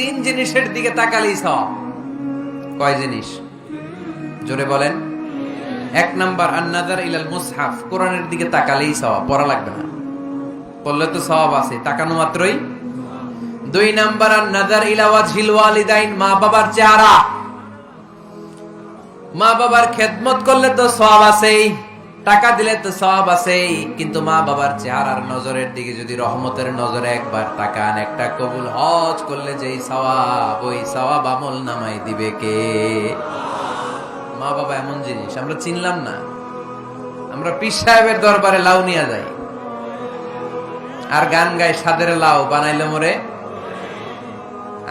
তিন জিনিসের দিকে তাকালেই সওয়াব। কয় জিনিস? জোরে বলেন। এক নাম্বার আন-নাযার ইলাল মুসহাফ, কোরআনের দিকে তাকালেই সওয়াব, পড়া লাগবে না, পড়লে তো সওয়াব আছে, তাকানো মাত্রই। দুই নাম্বার আন-নাযার ইলা ওয়াজহিল ওয়ালিদাইন, মা বাবার চেহারা, মা বাবার খেদমত করলে তো সওয়াব আছেই, টাকা দিলে তো সওয়াব আছেই, কিন্তু মা বাবার চেহারার নজরের দিকে যদি রহমতের নজরে একবার তাকান, একটা কবুল হজ করলে যেই সওয়াব, ওই সওয়াব আমল নামাই দিবে কে? মা বাবা এমন জিনিস আমরা চিনলাম না। আমরা পীর সাহেবের দরবারে লাউ নিয়ে যাই আর গান গাই, সাদের লাউ বানাইলে মোরে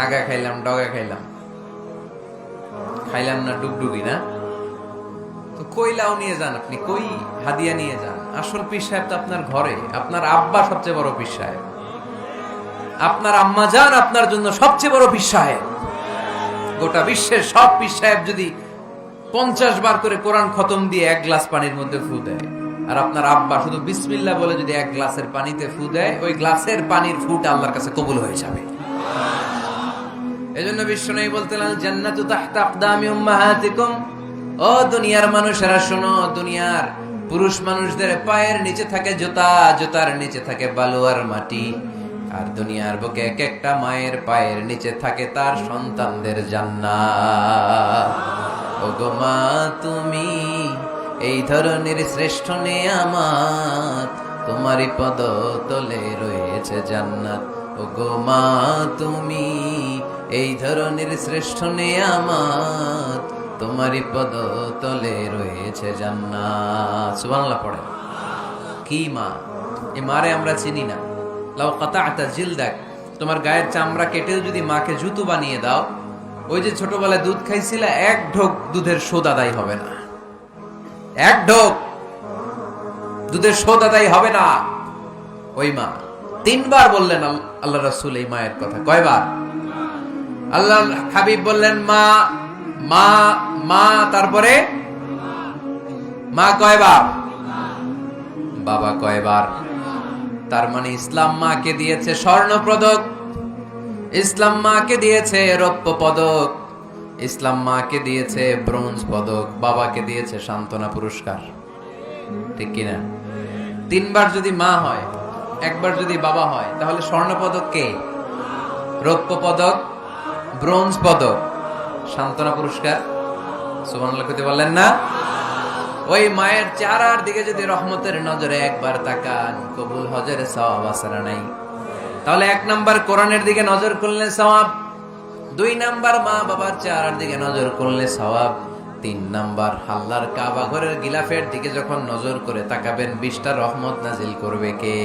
আগা খাইলাম, ডগা খাইলাম, খাইলাম না ডুগডুগি না। তো কই লাউ নিয়ে যান আপনি, কই হাদিয়া নিয়ে যান? আসল পীর সাহেব তো আপনার ঘরে। আপনার আব্বা সবচেয়ে বড় পীর সাহেব, আপনার আম্মা জান আপনার জন্য সবচেয়ে বড় পীর সাহেব। গোটা বিশ্বের সব পীর সাহেব যদি 50 বার করে কোরআন খতম দিয়ে এক গ্লাস পানির মধ্যে ফু দেয়, আর আপনার আব্বা শুধু বিসমিল্লাহ বলে যদি এক গ্লাসের পানিতে ফু দেয়, ওই গ্লাসের পানির ফুটা আল্লাহর কাছে কবুল হয়ে যাবে। এজন্য বিশ্বনবী বলতেন, জান্নাতু তাহতা আকদামি উম্মাহাতিকুম। ও দুনিয়ার মানুষেরা শোনো, দুনিয়ার পুরুষ মানুষদের পায়ের নিচে থাকে জুতা, জুতার নিচে থাকে বালু আর মাটি, আর দুনিয়ার বুকে এক একটা মায়ের পায়ের নিচে থাকে তার সন্তানদের জান্নাত। ওগো মা তুমি এই ধরনের শ্রেষ্ঠ নেয়ামত, তোমারই পদ তলে রয়েছে জান্নাত। ওগো মা তুমি এই ধরনের শ্রেষ্ঠ নেয়ামত, তোমারই পদ তলে রয়েছে জান্নাত। সুবহানাল্লাহ পড়ে। কি মা? এই মারে আমরা চিনি না। লাউ কাতা'তা জিলদাক, তোমার গায়ের চামড়া কেটেও যদি মাকে জুতো বানিয়ে দাও, ওই যে ছোটবেলায় দুধ খাইছিল, এক ঢোক দুধের শোধ আদায় হবে না। এক ঢোক দুধের শোধ আদায় হবে না। ওই মা 3 বার বললেন আল্লাহ রাসূল এই মায়ের কথা। কয়বার? আল্লাহ হাবিব বললেন মা মা মা, তারপরে মা কয়বার? বাবা কয়বার? তার মানে ইসলাম মাকে দিয়েছে স্বর্ণ পদক, ইসলাম মাকে দিয়েছে রৌপ্য পদক, ইসলাম মাকে দিয়েছে ব্রোঞ্জ পদক, বাবাকে দিয়েছে সান্ত্বনা পুরস্কার। ঠিক কিনা? 3 বার যদি মা হয়, একবার যদি বাবা হয়, তাহলে স্বর্ণ পদক কে? রৌপ্য পদক, ব্রোঞ্জ পদক, সান্ত্বনা পুরস্কার। সুবহানাল্লাহ কইতে বললেন না? ওই মায়ের চেহারার দিকে যদি রহমতের নজরে একবার তাকান, কবুল হজের সওয়াব আছে না নাই? তাহলে 1 নাম্বার কোরআনের দিকে নজর করলে সওয়াব, 2 নাম্বার মা বাবার চেহারার দিকে নজর করলে সওয়াব, 3 নাম্বার আল্লাহর কাবা ঘরের গিলাফের দিকে যখন নজর করে তাকাবেন, 20টা রহমত নাজিল করবে কে?